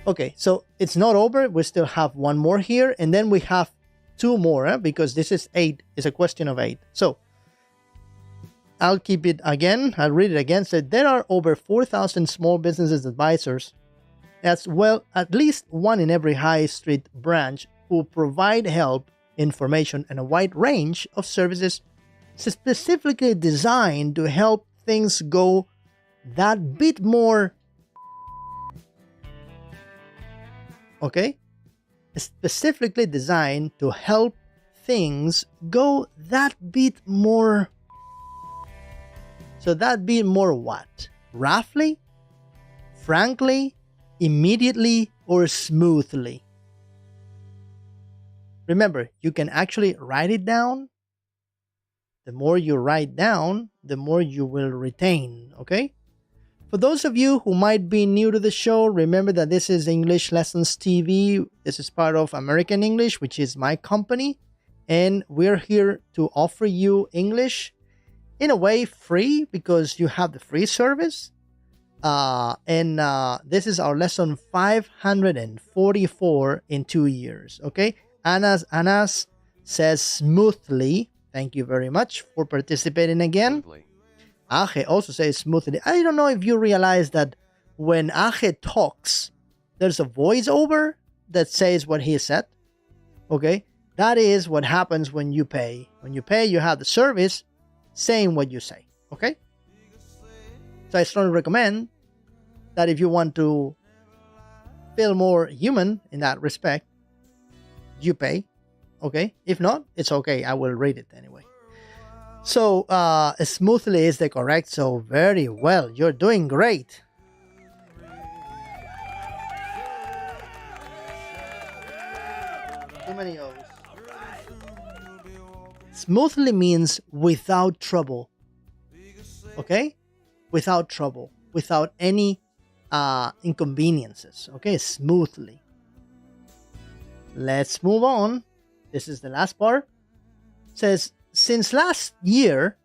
Okay, so it's not over. We still have one more here, and then we have 2 more, because this is 8. It's a question of 8. So I'll keep it again. I'll read it again. So there are over 4,000 small businesses advisors, as well at least one in every high street branch, who provide help, information, and a wide range of services specifically designed to help things go that bit more, okay? Specifically designed to help things go that bit more. So that bit more what? Roughly? Frankly? Immediately? Or smoothly? Remember, you can actually write it down. The more you write down, the more you will retain, okay? For those of you who might be new to the show, remember that this is English Lessons TV. This is part of American English, which is my company. And we're here to offer you English in a way free, because you have the free service. This is our lesson 544 in 2 years, okay? Anas says smoothly. Thank you very much for participating again. Smoothly. Aje also says smoothly. I don't know if you realize that when Aje talks, there's a voiceover that says what he said. Okay? That is what happens when you pay. When you pay, you have the service saying what you say. Okay? So I strongly recommend that if you want to feel more human in that respect, you pay. Okay? If not, it's okay. I will read it anyway. So, smoothly is the correct. So, very well. You're doing great. Too many O's. Smoothly means without trouble. Okay? Without trouble. Without any inconveniences. Okay? Smoothly. Let's move on. This is the last part. It says, since last year,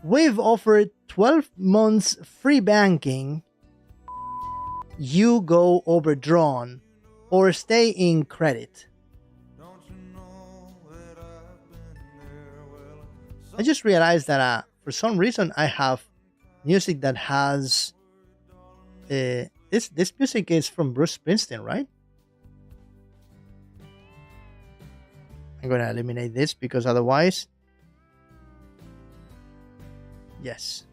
we've offered 12 months free banking. You go overdrawn or stay in credit. I just realized that for some reason I have music that has this music is from Bruce Springsteen, right? I'm gonna eliminate this because otherwise, yes.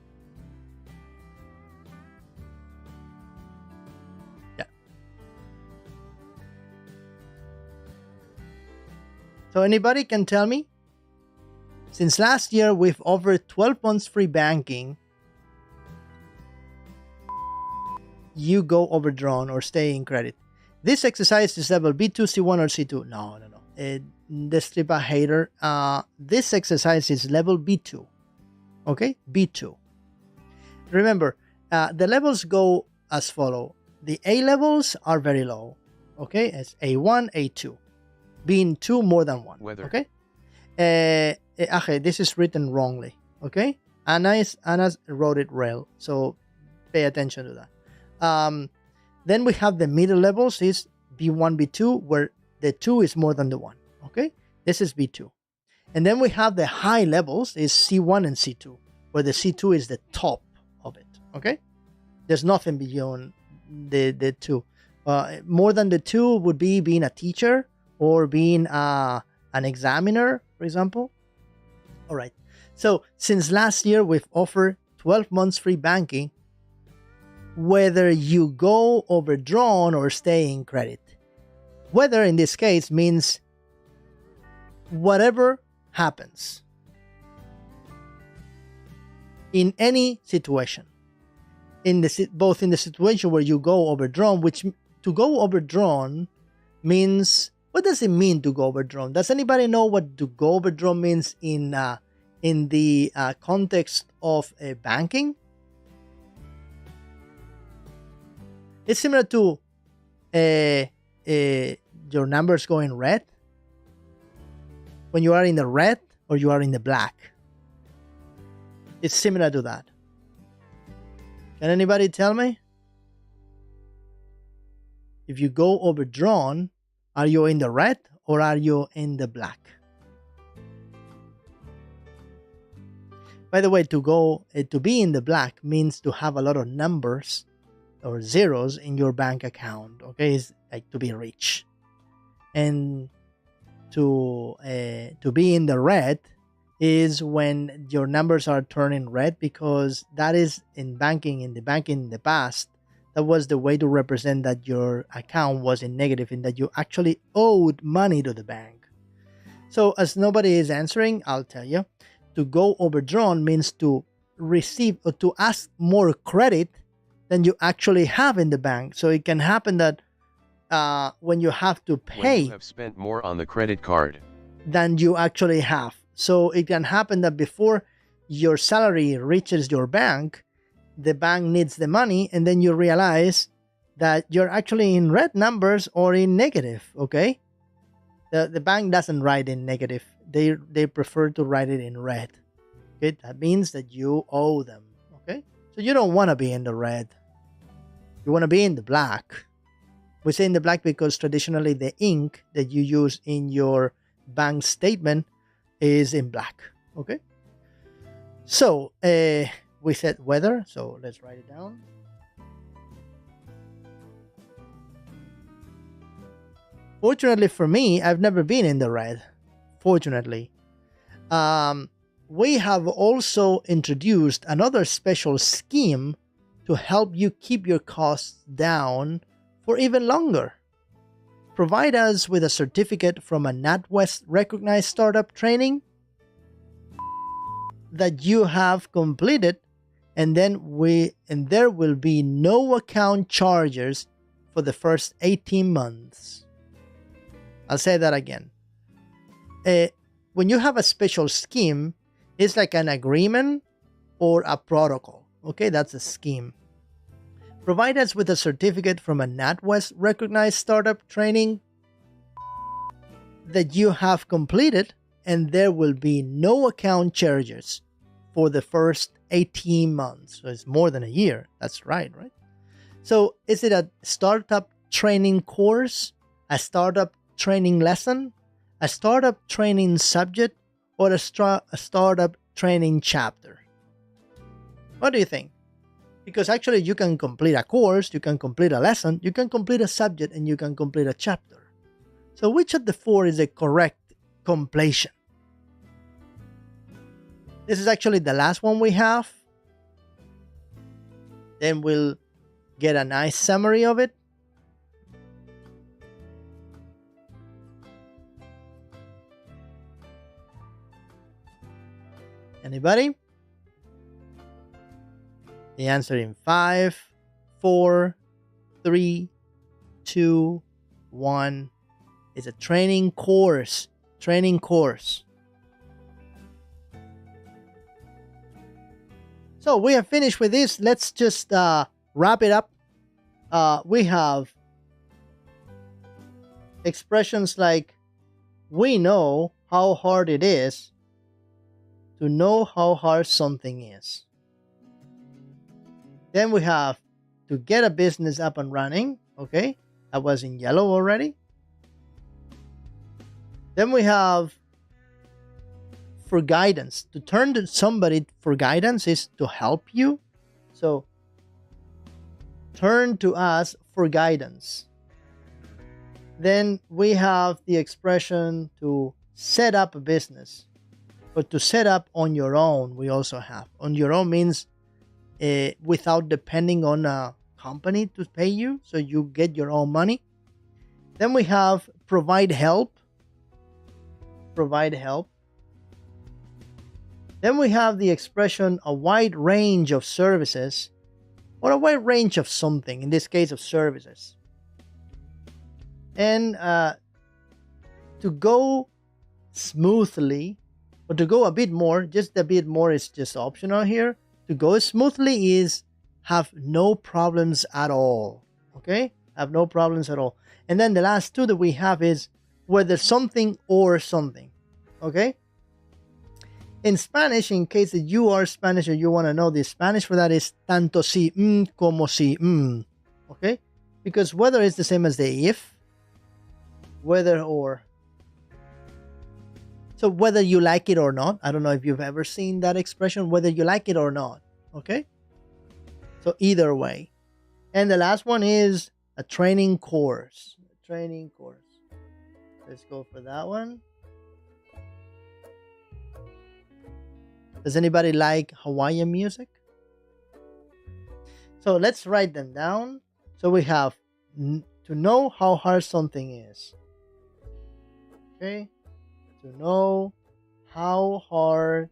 Yeah. So anybody can tell me? Since last year, we've offered 12 months free banking. You go overdrawn or stay in credit. This exercise is level B2, C1, or C2. No. Destripa hater. This exercise is level B2. Okay? B2. Remember, the levels go as follow. The A levels are very low. Okay? It's A1, A2. Being 2 more than 1. Weather. Okay? Okay, this is written wrongly. Okay? Anna wrote it real. So pay attention to that. Then we have the middle levels is B1, B2, where the 2 is more than the 1. Okay? This is B2. And then we have the high levels is C1 and C2, where the C2 is the top of it. Okay? There's nothing beyond the 2. More than the 2 would be being a teacher or being an examiner, for example. All right. So since last year, we've offered 12 months free banking, whether you go overdrawn or stay in credit. Whether in this case means whatever happens in any situation. Both in the situation where you go overdrawn, which to go overdrawn means, what does it mean to go overdrawn? Does anybody know what to go overdrawn means in the context of banking? It's similar to your numbers going red. When you are in the red or you are in the black. It's similar to that. Can anybody tell me? If you go overdrawn, are you in the red or are you in the black? By the way, to be in the black means to have a lot of numbers or zeros in your bank account. Okay, it's like to be rich. And to be in the red is when your numbers are turning red, because that is in banking in the past, that was the way to represent that your account was in negative and that you actually owed money to the bank. So as nobody is answering, I'll tell you, to go overdrawn means to receive or to ask more credit than you actually have in the bank. So it can happen that when you have to pay, when you have spent more on the credit card than you actually have. So it can happen that before your salary reaches your bank, the bank needs the money, and then you realize that you're actually in red numbers or in negative. Okay, the bank doesn't write in negative. They prefer to write it in red. Okay, that means that you owe them. Okay, so you don't want to be in the red. You want to be in the black. We say in the black because traditionally the ink that you use in your bank statement is in black. Okay, so we said weather, so let's write it down. Fortunately for me, I've never been in the red. Fortunately. We have also introduced another special scheme to help you keep your costs down for even longer. Provide us with a certificate from a NatWest recognized startup training that you have completed, and then there will be no account charges for the first 18 months. I'll say that again. When you have a special scheme, it's like an agreement or a protocol. Okay, that's a scheme. Provide us with a certificate from a NatWest recognized startup training that you have completed, and there will be no account charges for the first 18 months. So it's more than a year. That's right? So is it a startup training course, a startup training lesson, a startup training subject, or a startup training chapter? What do you think? Because actually you can complete a course, you can complete a lesson, you can complete a subject, and you can complete a chapter. So which of the four is the correct completion? This is actually the last one we have. Then we'll get a nice summary of it. Anybody? The answer in 5, 4, 3, 2, 1 is a training course. Training course. So we have finished with this. Let's just wrap it up. We have expressions like, we know how hard it is to know how hard something is. Then we have to get a business up and running. Okay, that was in yellow already. Then we have for guidance. To turn to somebody for guidance is to help you. So turn to us for guidance. Then we have the expression to set up a business. But to set up on your own, we also have. On your own means without depending on a company to pay you. So you get your own money. Then we have provide help. Provide help. Then we have the expression a wide range of services, or a wide range of something, in this case of services. And to go smoothly, or to go a bit more, just a bit more is just optional here. To go smoothly is have no problems at all. Okay? Have no problems at all. And then the last two that we have is whether something or something. Okay? In Spanish, in case that you are Spanish or you want to know the Spanish for that is tanto si como si okay? Because whether is the same as the if, whether or. So whether you like it or not, I don't know if you've ever seen that expression, whether you like it or not, okay? So either way. And the last one is a training course. A training course. Let's go for that one. Does anybody like Hawaiian music? So let's write them down. So we have to know how hard something is. Okay? To know how hard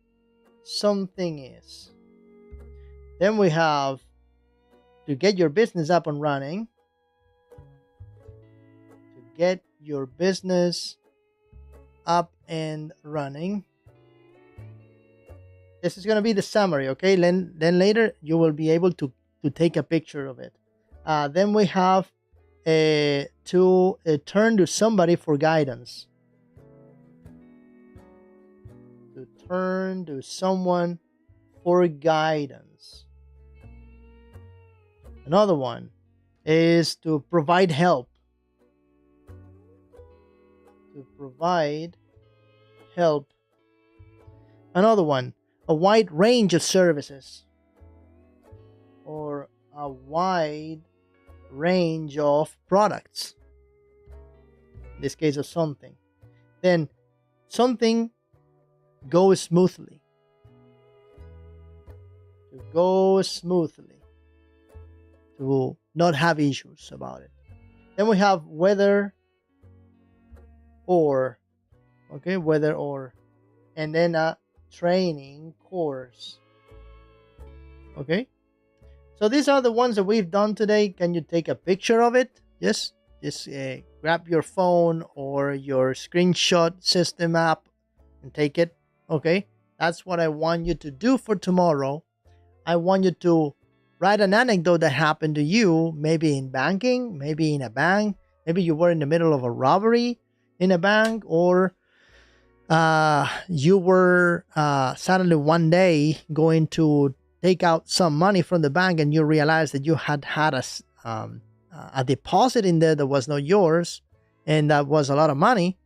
something is. Then we have to get your business up and running. To get your business up and running. This is going to be the summary, okay? Then later you will be able to take a picture of it. Then we have to turn to somebody for guidance. To turn to someone for guidance. Another one is to provide help. To provide help. Another one, a wide range of services, or a wide range of products, in this case of something. Then something goes smoothly. To go smoothly. To not have issues about it. Then we have whether or. Okay, whether or. And then a training course. Okay, so these are the ones that we've done today. Can you take a picture of it? Yes, just grab your phone or your screenshot system app and take it. Okay, that's what I want you to do for tomorrow. I want you to write an anecdote that happened to you, maybe in banking, maybe in a bank, maybe you were in the middle of a robbery in a bank, or you were suddenly one day going to take out some money from the bank and you realized that you had a deposit in there that was not yours, and that was a lot of money.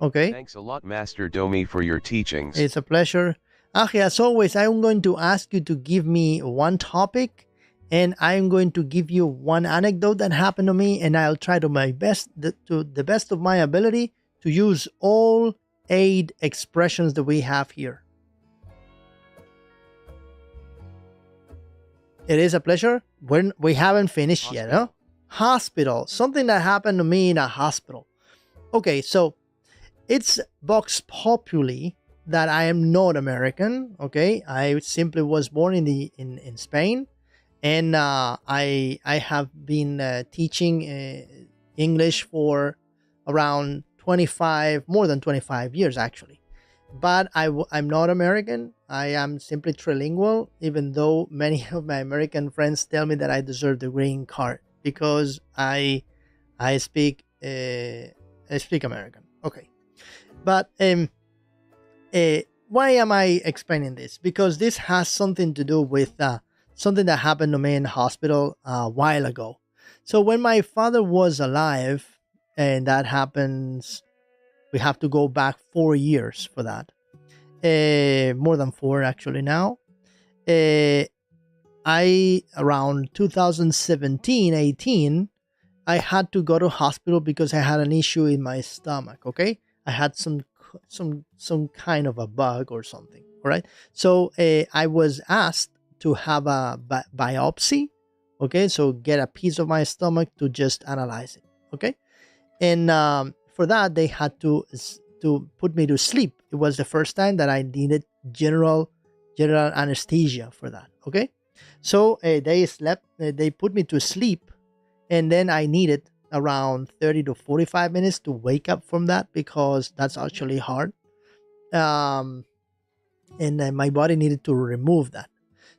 Okay. Thanks a lot, Master Domi, for your teachings. It's a pleasure. As always, I'm going to ask you to give me one topic and I'm going to give you one anecdote that happened to me, and I'll try to the best of my ability to use all 8 expressions that we have here. It is a pleasure. We haven't finished yet, huh? Hospital. Something that happened to me in a hospital. Okay, so it's vox populi that I am not American. Okay, I simply was born in Spain, and I have been teaching English for around more than 25 years actually. But I'm not American. I am simply trilingual, even though many of my American friends tell me that I deserve the green card because I speak American. Okay, but why am I explaining this? Because this has something to do with something that happened to me in the hospital a while ago. So when my father was alive, and that happens, we have to go back 4 years for that. More than 4 actually now. Around 2017, 18, I had to go to hospital because I had an issue in my stomach. Okay, I had some kind of a bug or something. All right, so I was asked to have a biopsy. Okay, so get a piece of my stomach to just analyze it. Okay, and for that they had to put me to sleep. It was the first time that I needed general anesthesia for that. Okay, so they put me to sleep, and then I needed around 30 to 45 minutes to wake up from that because that's actually hard. And then my body needed to remove that.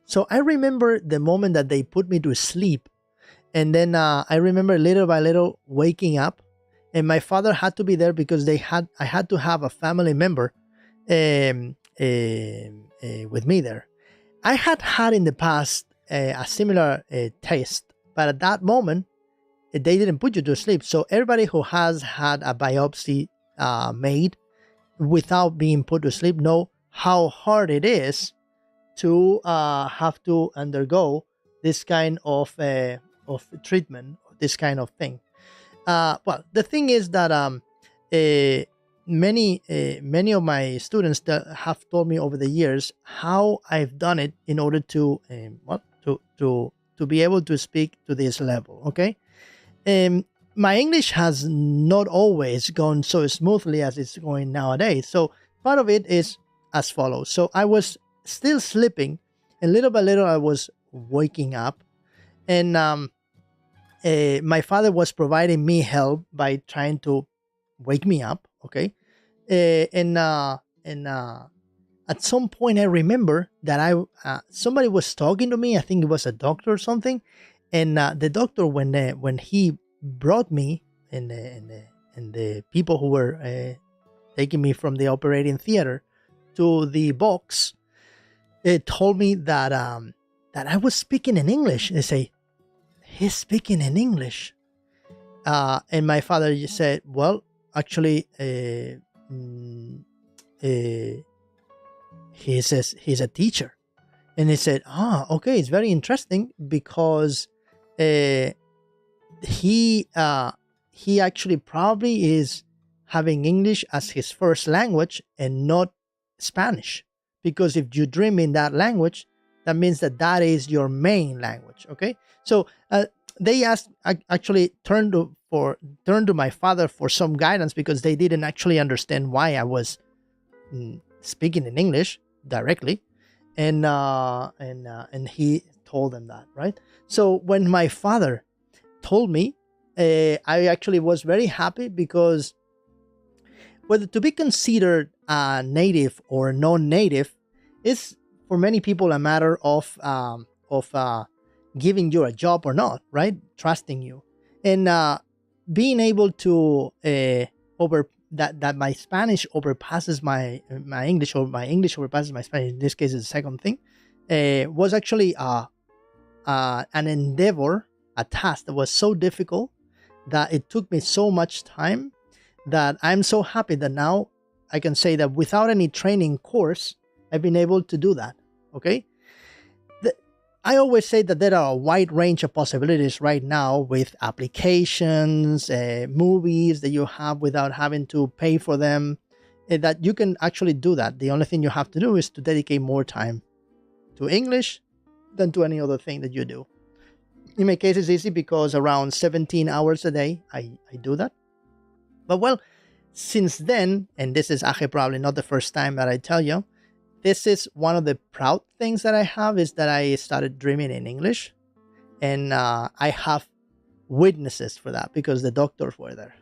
So I remember the moment that they put me to sleep, and then I remember little by little waking up, and my father had to be there because I had to have a family member with me there. I had in the past a similar test, but at that moment they didn't put you to sleep. So everybody who has had a biopsy made without being put to sleep know how hard it is to have to undergo this kind of treatment, this kind of thing. Well, the thing is that many of my students that have told me over the years how I've done it in order to be able to speak to this level. Okay, my English has not always gone so smoothly as it's going nowadays. So part of it is as follows. So I was still sleeping, and little by little I was waking up, and my father was providing me help by trying to wake me up. Okay, and at some point I remember that somebody was talking to me. I think it was a doctor or something, and the doctor when he brought me and the people who were taking me from the operating theater to the box, it told me that I was speaking in English. They say, he's speaking in English. And my father just said, well, actually, he's a teacher. And he said, okay, it's very interesting because he actually probably is having English as his first language and not Spanish. Because if you dream in that language, that means that is your main language. Okay, so they turned to my father for some guidance because they didn't actually understand why I was speaking in English directly, and he told them that, right? So when my father told me, I actually was very happy because whether to be considered a native or non-native is for many people a matter of giving you a job or not, right? Trusting you, and being able to that my Spanish overpasses my English, or my English overpasses my Spanish. In this case, is the second thing. Was actually an endeavor, a task that was so difficult that it took me so much time that I'm so happy that now I can say that without any training course, I've been able to do that. Okay. I always say that there are a wide range of possibilities right now with applications, movies that you have without having to pay for them, that you can actually do that. The only thing you have to do is to dedicate more time to English than to any other thing that you do. In my case, it's easy because around 17 hours a day, I do that. But well, since then, and this is actually probably not the first time that I tell you, this is one of the proud things that I have, is that I started dreaming in English. And I have witnesses for that because the doctors were there.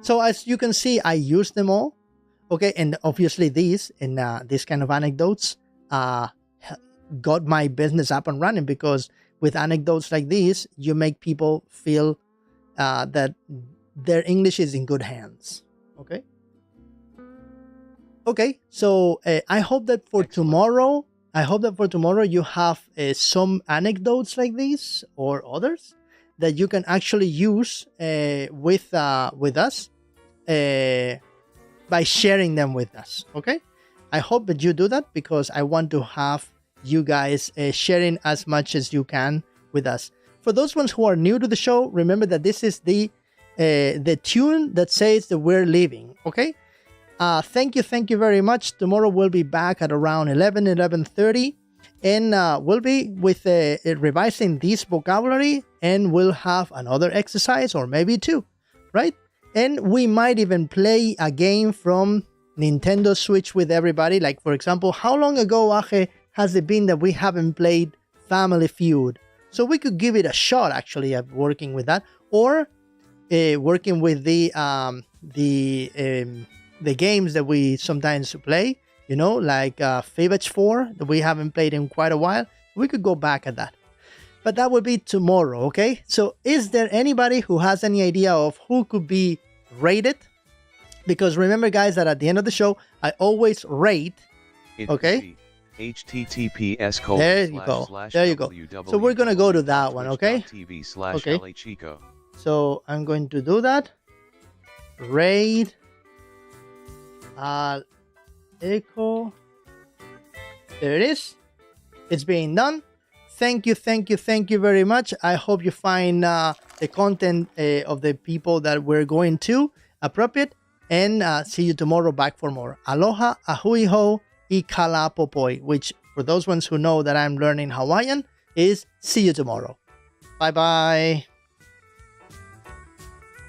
So as you can see, I use them all. Okay, and obviously these kind of anecdotes got my business up and running, because with anecdotes like these, you make people feel that their English is in good hands. Okay, so I hope that for tomorrow, you have some anecdotes like these or others that you can actually use with us by sharing them with us. Okay, I hope that you do that, because I want to have you guys sharing as much as you can with us. For those ones who are new to the show, remember that this is the tune that says that we're leaving. Okay. Thank you very much. Tomorrow we'll be back at around 11:30, and we'll be with revising this vocabulary, and we'll have another exercise or maybe two, right? And we might even play a game from Nintendo Switch with everybody. Like, for example, how long ago, Aje, has it been that we haven't played Family Feud? So we could give it a shot, actually, at working with that, or working with the games that we sometimes play, like Favage 4 that we haven't played in quite a while. We could go back at that. But that will be tomorrow, okay? So is there anybody who has any idea of who could be rated? Because remember, guys, that at the end of the show, I always rate, okay? https There you go. There you go. So we're going to go to that one, okay? Okay. So I'm going to do that. Rate Echo. There it is. It's being done. Thank you very much. I hope you find the content of the people that we're going to appropriate, and see you tomorrow back for more. Aloha, ahui ho, I kala popoi, which for those ones who know that I'm learning Hawaiian is see you tomorrow. Bye bye.